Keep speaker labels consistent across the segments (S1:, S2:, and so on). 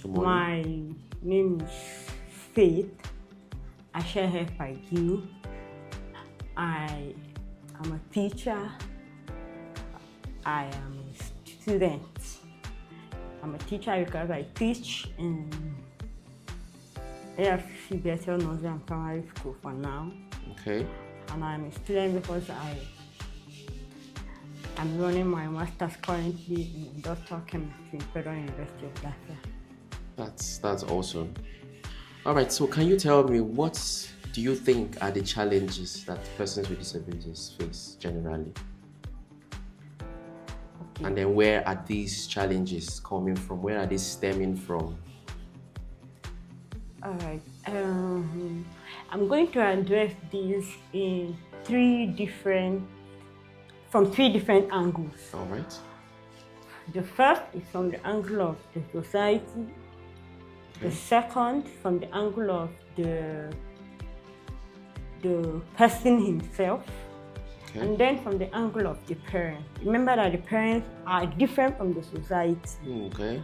S1: Good morning.
S2: My name is Faith. I share here by you. I am a teacher. I am a student. I'm a teacher because I teach in AFC Bethel Nursery and Primary School for now.
S1: Okay.
S2: And I'm a student because I'm running my master's currently in industrial chemistry in Federal University of Latvia.
S1: That's awesome. All right, so can you tell me what do you think are the challenges that persons with disabilities face generally?
S2: Okay.
S1: And then where are these challenges coming from? Where are they stemming from?
S2: All right. I'm going to address these from three different angles.
S1: All right.
S2: The first is from the angle of the society. The second, from the angle of the person himself.
S1: Okay.
S2: And then from the angle of the parent. Remember that the parents are different from the society.
S1: Okay.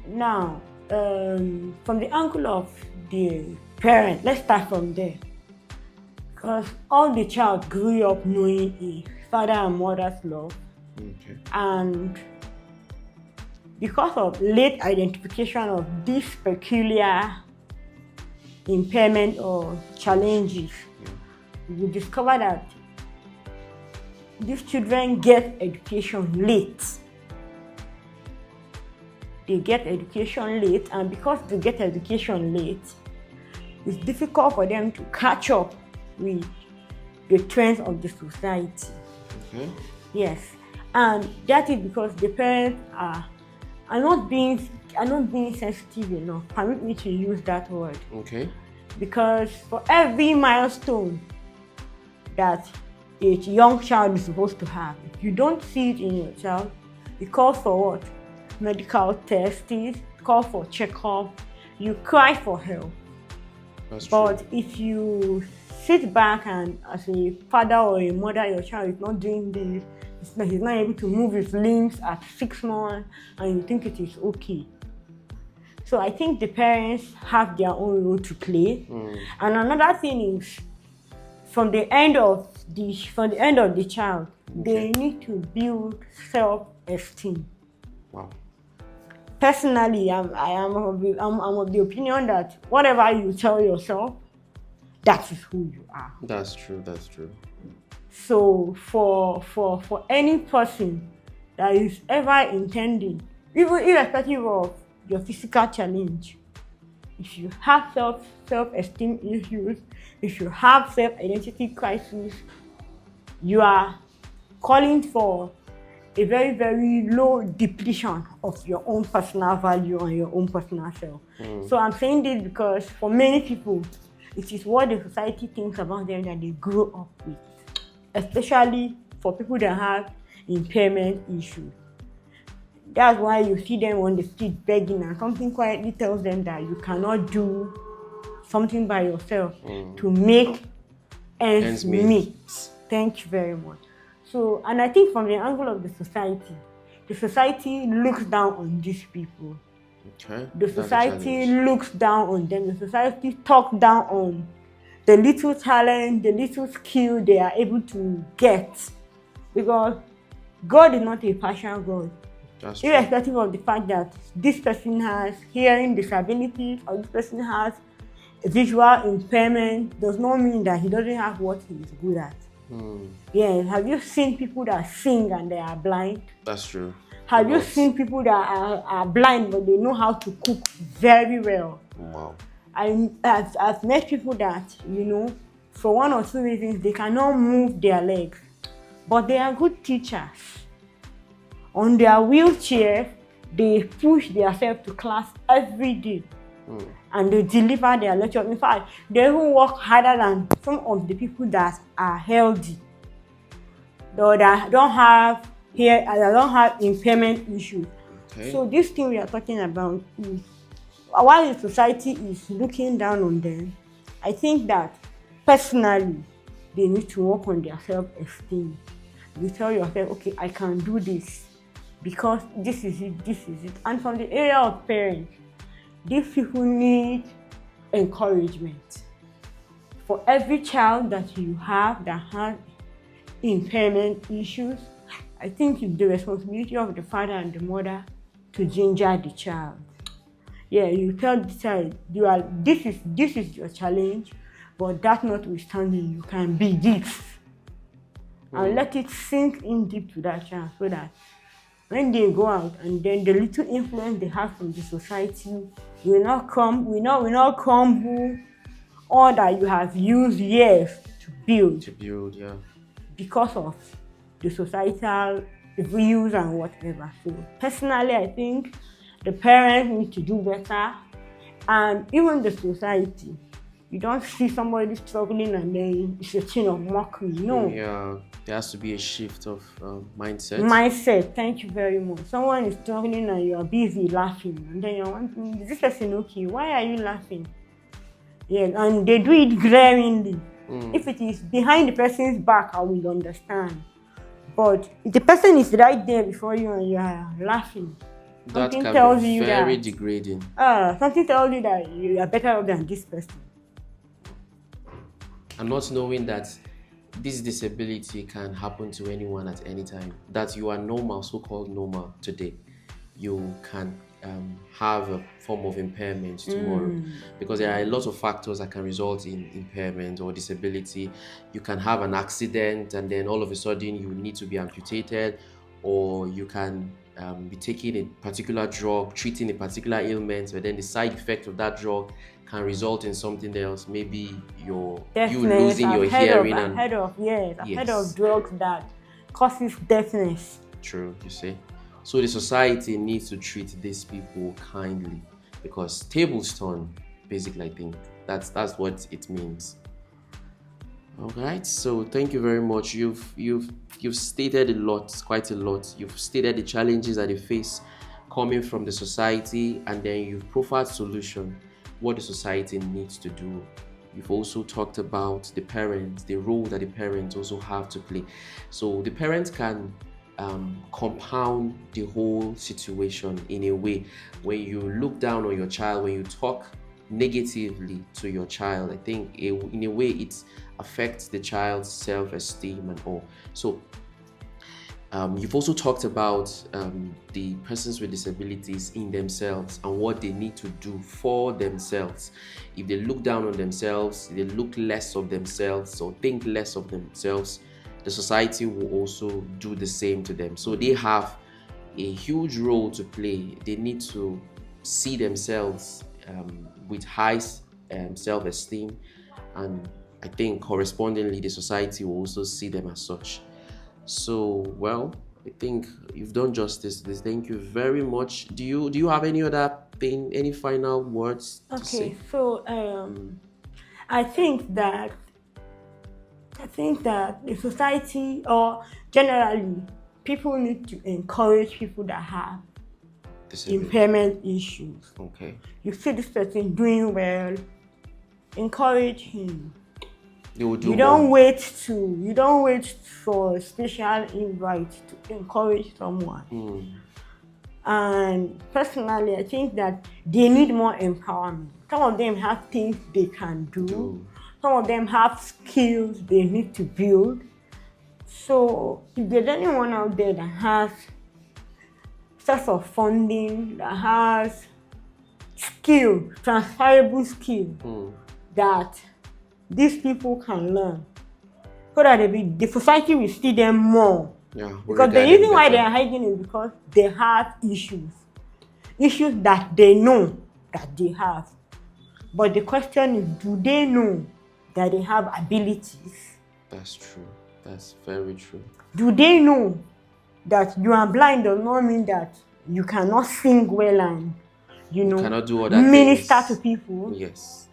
S2: Now, from the angle of the parent, let's start from there. Because all the child grew up knowing a father and mother's love.
S1: Okay.
S2: And because of late identification of this peculiar impairment or challenges, we discover that these children get education late. They get education late, and because they get education late, it's difficult for them to catch up with the trends of the society.
S1: Okay.
S2: Yes, and that is because the parents are not being sensitive enough. Permit me to use that word.
S1: Okay.
S2: Because for every milestone that a young child is supposed to have, if you don't see it in your child, it calls for what? Medical tests, it calls for checkup, you cry for help.
S1: That's
S2: But
S1: true.
S2: if you sit back and as a father or a mother, your child is not doing this, he's not able to move his limbs at 6 months, and you think it is okay. So I think the parents have their own role to play. And another thing is, from the end of the child, they need to build self-esteem.
S1: Wow.
S2: Personally, I'm of the opinion that whatever you tell yourself, that is who you are.
S1: That's true. That's true.
S2: So for any person that is ever intending, even irrespective of your physical challenge, if you have self-esteem issues, if you have self-identity crisis, you are calling for a very, very low depletion of your own personal value and your own personal self. So I'm saying this because for many people, it is what the society thinks about them that they grow up with, especially for people that have impairment issues. That's why you see them on the street begging, and something quietly tells them that you cannot do something by yourself to make ends meet. Thank you very much. So, and I think from the angle of the society looks down on these people.
S1: Okay.
S2: The
S1: That's a
S2: society
S1: challenge.
S2: looks down on them. The society talks down on the little talent, the little skill they are able to get. Because God is not a partial God.
S1: That's true.
S2: Irrespective of the fact that this person has hearing disabilities or this person has a visual impairment, does not mean that he doesn't have what he is good at. Yeah, have you seen people that sing and they are blind?
S1: That's true.
S2: Have you seen people that are blind but they know how to cook very well?
S1: Wow.
S2: I've met people that, for one or two reasons, they cannot move their legs, but they are good teachers. On their wheelchair, they push themselves to class every day. And they deliver their lecture. In fact, they even work harder than some of the people that are healthy, though that don't have impairment issues.
S1: Okay.
S2: So this thing we are talking about is, while the society is looking down on them, I think that personally they need to work on their self-esteem. You tell yourself, okay, I can do this because this is it. And from the area of parents, These people need encouragement. For every child that you have that has impairment issues, I think it's the responsibility of the father and the mother to ginger the child. Yeah, you tell the child, this is your challenge, but that notwithstanding, you can be this. And let it sink in deep to that child, so that when they go out and then the little influence they have from the society will not crumble all that you have used years to build.
S1: Yeah.
S2: Because of the societal views and whatever. So personally, I think the parents need to do better, and even the society. You don't see somebody struggling and then it's a thing of mockery. No.
S1: Yeah, there has to be a shift of mindset.
S2: Mindset, thank you very much. Someone is struggling and you are busy laughing, and then you're wondering, is this person okay? Why are you laughing? Yeah, and they do it glaringly. If it is behind the person's back, I will understand. But if the person is right there before you and you are laughing,
S1: That
S2: something
S1: can
S2: tells
S1: be
S2: you
S1: very
S2: that
S1: degrading.
S2: something tells you that you are better off than this person.
S1: And not knowing that this disability can happen to anyone at any time. That you are normal, so-called normal today, you can have a form of impairment tomorrow, because there are a lot of factors that can result in impairment or disability. You can have an accident and then all of a sudden you need to be amputated, or you can be taking a particular drug, treating a particular ailment, but then the side effect of that drug can result in something else. Maybe you losing your hearing.
S2: I've heard of drugs that causes deafness.
S1: True, you see. So the society needs to treat these people kindly, because tables turn, basically. I think that's what it means. All right. So thank you very much. You've stated a lot, quite a lot. You've stated the challenges that they face coming from the society, and then you've profiled solution, what the society needs to do. You've also talked about the parents, the role that the parents also have to play. So the parents can compound the whole situation in a way. When you look down on your child, when you talk negatively to your child, I think in a way it affects the child's self-esteem and all. So you've also talked about the persons with disabilities in themselves and what they need to do for themselves. If they look down on themselves, they look less of themselves or think less of themselves, the society will also do the same to them. So they have a huge role to play. They need to see themselves with high self-esteem, and I think correspondingly the society will also see them as such. So, well, I think you've done justice to this. Thank you very much. Do you have any other thing, any final words to say?
S2: Okay, so I think that the society, or generally people, need to encourage people that have impairment issues.
S1: Okay.
S2: You see this person doing well, encourage him.
S1: You
S2: don't wait for a special invite to encourage someone. And personally, I think that they need more empowerment. Some of them have things they can do. Some of them have skills they need to build. So if there's anyone out there that has source of funding, that has skill, transferable skill, that these people can learn, so that the society will see them more.
S1: Yeah,
S2: because the reason why they are hiding is because they have issues that they know that they have. But the question is, do they know that they have abilities?
S1: That's true. That's very true.
S2: Do they know that you are blind does not mean that you cannot sing well and
S1: cannot do other
S2: minister
S1: things
S2: to people?
S1: Yes.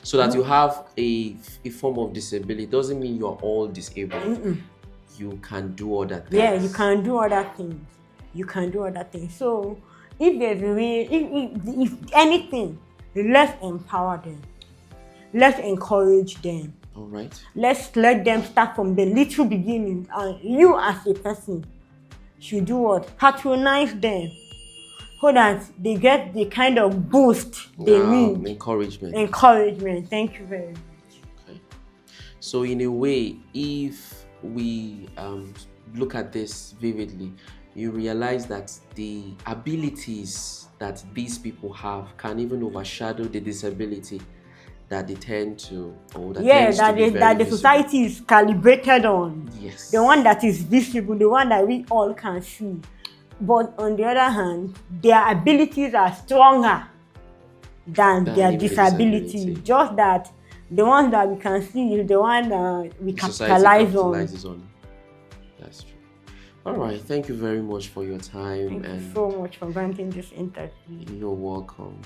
S1: So that you have a form of disability doesn't mean you are all disabled. You can do other things.
S2: Yeah, you can do other things. So if there's a way, if anything, let's empower them. Let's encourage them.
S1: All right.
S2: Let's let them start from the little beginning. And you as a person should do what? Patronize them. so that they get the kind of boost they need.
S1: Encouragement.
S2: Encouragement. Thank you very much.
S1: Okay. So in a way, if we look at this vividly, you realize that the abilities that these people have can even overshadow the disability that they tend to, or that tends to be
S2: that
S1: very
S2: the society is calibrated on.
S1: Yes.
S2: The one that is visible, the one that we all can see. But on the other hand, their abilities are stronger than their
S1: even the
S2: disability.
S1: disability.
S2: Just that the ones that we can see is the one that we
S1: Society
S2: capitalize on.
S1: That's true. All right. Thank you very much for your time.
S2: Thank you so much for granting this interview.
S1: You're welcome.